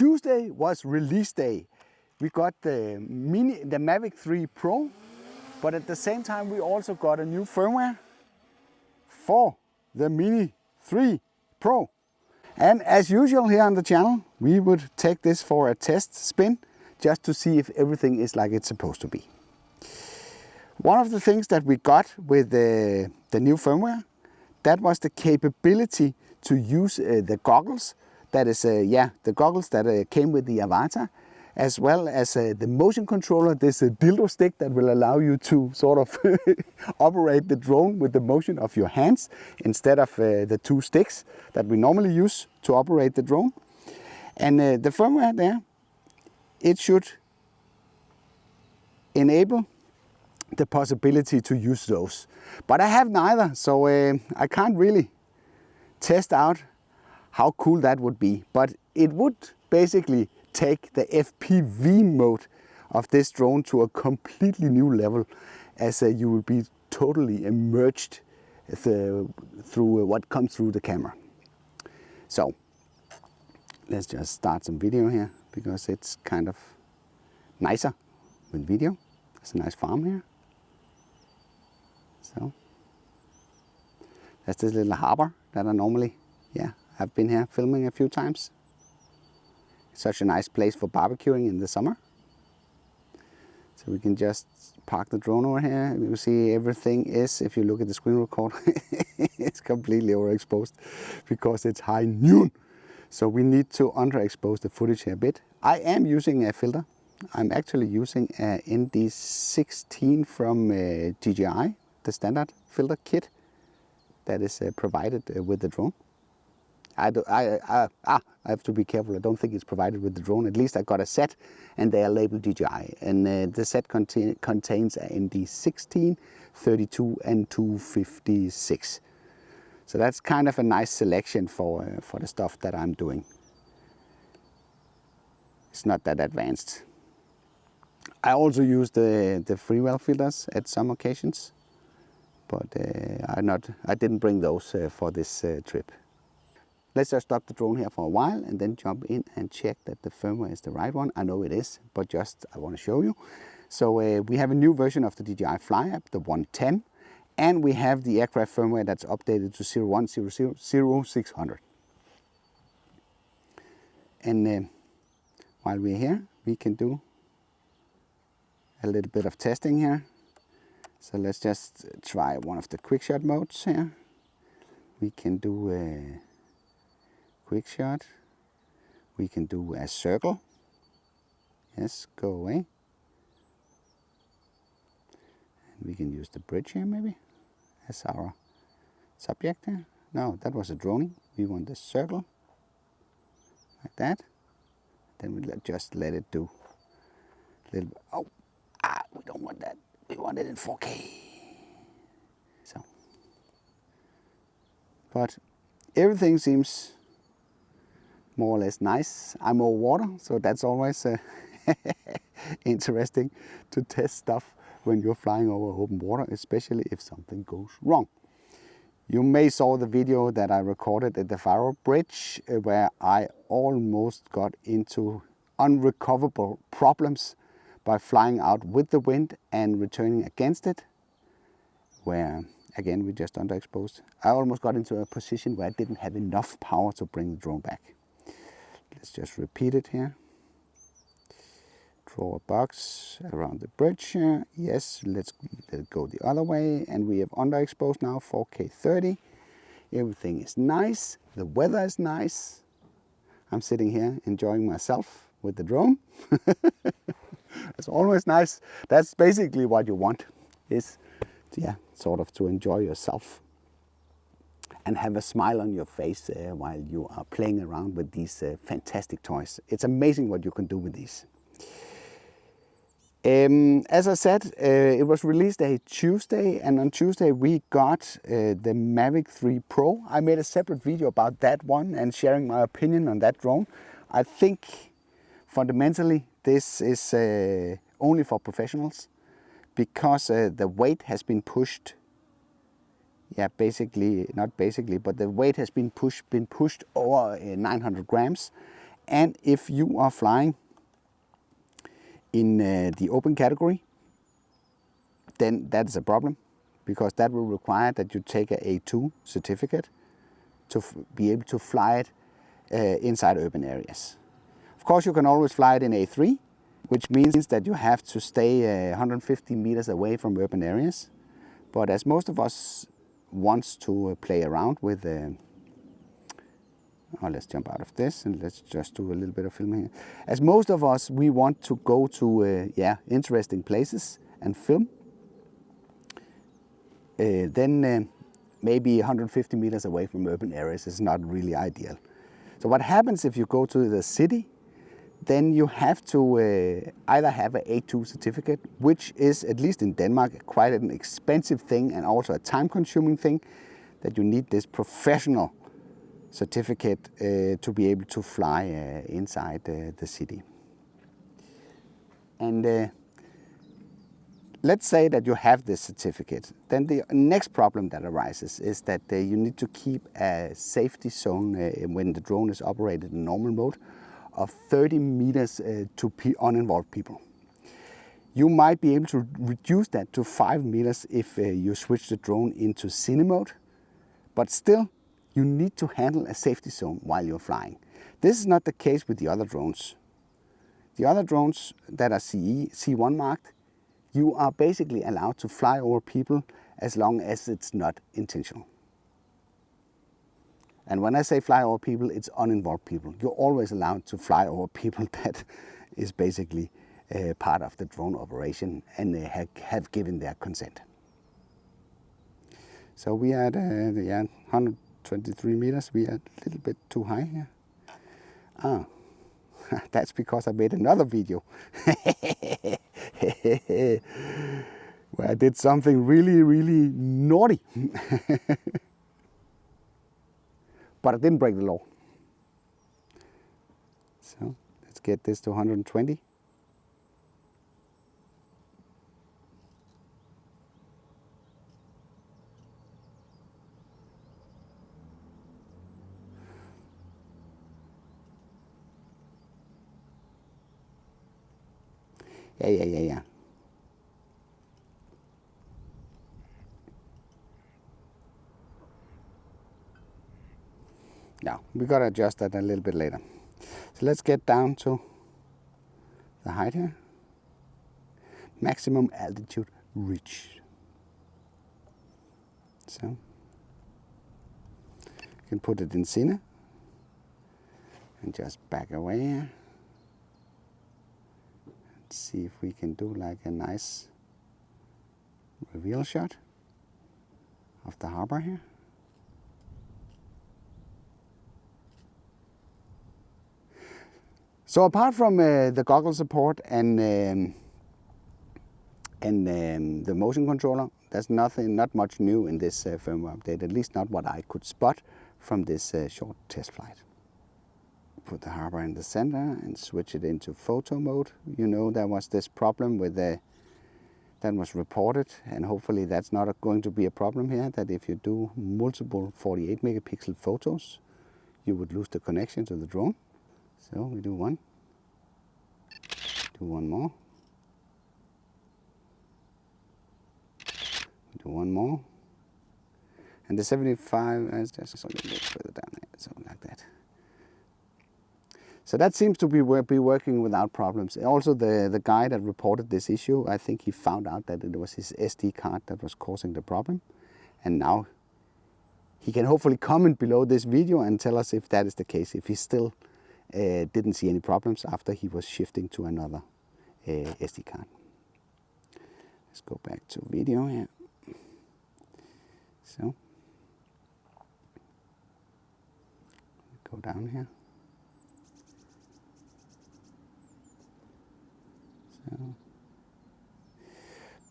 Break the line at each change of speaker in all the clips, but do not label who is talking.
Tuesday was release day. We got the Mavic 3 Pro, but at the same time we also got a new firmware for the Mini 3 Pro. And as usual here on the channel, we would take this for a test spin just to see if everything is like it's supposed to be. One of the things that we got with the new firmware, that was the capability to use the goggles. That is, the goggles that came with the avatar, as well as the motion controller, this dildo stick that will allow you to sort of operate the drone with the motion of your hands instead of the two sticks that we normally use to operate the drone. And the firmware there, it should enable the possibility to use those. But I have neither, so I can't really test out how cool that would be. But it would basically take the FPV mode of this drone to a completely new level, as you will be totally immersed through what comes through the camera. So let's just start some video here, because it's kind of nicer with video. There's a nice farm here. So that's this little harbor that I normally, I've been here filming a few times. Such a nice place for barbecuing in the summer. So we can just park the drone over here. You see everything is, if you look at the screen record, it's completely overexposed because it's high noon. So we need to underexpose the footage here a bit. I am using a filter. I'm actually using an ND16 from DJI, the standard filter kit that is provided with the drone. I have to be careful. I don't think it's provided with the drone. At least I got a set and they are labeled DJI. And the set contains an ND16, 32 and 256. So that's kind of a nice selection for the stuff that I'm doing. It's not that advanced. I also use the freewell filters at some occasions, but I didn't bring those for this trip. Let's just stop the drone here for a while and then jump in and check that the firmware is the right one. I know it is, but just I want to show you. So we have a new version of the DJI Fly App, the 110, and we have the aircraft firmware that's updated to 01000600. And while we're here, we can do a little bit of testing here. So let's just try one of the quick shot modes here. We can do a quick shot. We can do a circle. Yes, go away. And we can use the bridge here maybe as our subject here. No, that was a droning. We want the circle like that. Then we just let it do a little bit. We don't want that. We want it in 4K. So, but everything seems more or less nice. I'm over water, so that's always interesting to test stuff when you're flying over open water, especially if something goes wrong. You may saw the video that I recorded at the Faro Bridge where I almost got into unrecoverable problems by flying out with the wind and returning against it, where again we just underexposed. I almost got into a position where I didn't have enough power to bring the drone back. Let's just repeat it here. Draw a box around the bridge here. Yes, let's let it go the other way, and we have underexposed now 4K 30. Everything is nice. The weather is nice. I'm sitting here enjoying myself with the drone. It's always nice. That's basically what you want, is sort of to enjoy yourself and have a smile on your face while you are playing around with these fantastic toys. It's amazing what you can do with these. As I said, it was released a Tuesday, and on Tuesday we got the Mavic 3 Pro. I made a separate video about that one and sharing my opinion on that drone. I think fundamentally this is only for professionals, because the weight has been pushed. Basically, not basically, but the weight has been pushed over 900 grams, And if you are flying in the open category, then that is a problem, because that will require that you take a A2 certificate to be able to fly it inside urban areas. Of course, you can always fly it in A3, which means that you have to stay 150 meters away from urban areas. But as most of us wants to play around with, let's jump out of this and let's just do a little bit of filming here. As most of us, we want to go to interesting places and film. Then maybe 150 meters away from urban areas is not really ideal. So what happens if you go to the city? Then you have to either have an A2 certificate, which is, at least in Denmark, quite an expensive thing and also a time-consuming thing, that you need this professional certificate to be able to fly inside the city. And let's say that you have this certificate. Then the next problem that arises is that you need to keep a safety zone when the drone is operated in normal mode of 30 meters to uninvolved people. You might be able to reduce that to 5 meters if you switch the drone into cine mode, but still you need to handle a safety zone while you're flying. This is not the case with the other drones. The other drones that are C1 marked, you are basically allowed to fly over people as long as it's not intentional. And when I say fly over people, it's uninvolved people. You're always allowed to fly over people that is basically part of the drone operation and they have given their consent. So we are at 123 meters. We are a little bit too high here. That's because I made another video where I did something really, really naughty. But I didn't break the law. So let's get this to 120. Yeah. Now, we got to adjust that a little bit later. So let's get down to the height here. Maximum altitude reached. So, you can put it in cine and just back away here. Let's see if we can do like a nice reveal shot of the harbor here. So apart from the goggle support and the motion controller, there's not much new in this firmware update, at least not what I could spot from this short test flight. Put the harbor in the center and switch it into photo mode. You know, there was this problem with that was reported, and hopefully that's not going to be a problem here, that if you do multiple 48 megapixel photos, you would lose the connection to the drone. So we do one more, do one more, and the 75 is just a little bit further down there, so like that. So that seems to be working without problems. Also, the guy that reported this issue, I think he found out that it was his SD card that was causing the problem, and now he can hopefully comment below this video and tell us if that is the case, if he still didn't see any problems after he was shifting to another SD card. Let's go back to video here. So, go down here. So,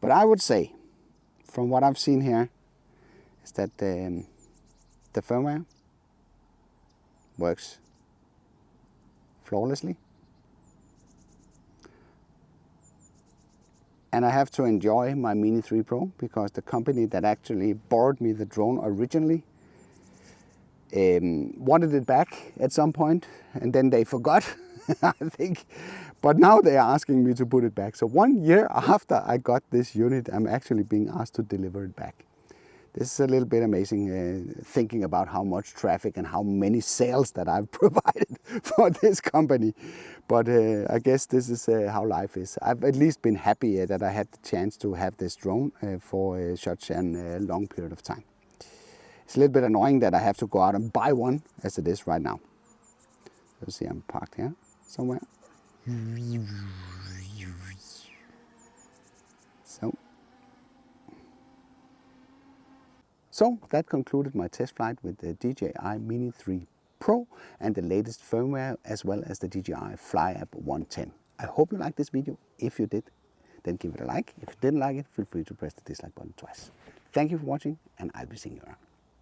but I would say, from what I've seen here, is that the firmware works flawlessly. And I have to enjoy my Mini 3 Pro, because the company that actually borrowed me the drone originally wanted it back at some point, and then they forgot, I think. But now they are asking me to put it back. So 1 year after I got this unit, I'm actually being asked to deliver it back. This is a little bit amazing, thinking about how much traffic and how many sales that I've provided for this company. But I guess this is how life is. I've at least been happy that I had the chance to have this drone for such a long period of time. It's a little bit annoying that I have to go out and buy one as it is right now. Let's see, I'm parked here somewhere. So that concluded my test flight with the DJI Mini 3 Pro and the latest firmware, as well as the DJI Fly App 110. I hope you liked this video. If you did, then give it a like. If you didn't like it, feel free to press the dislike button twice. Thank you for watching, and I'll be seeing you around.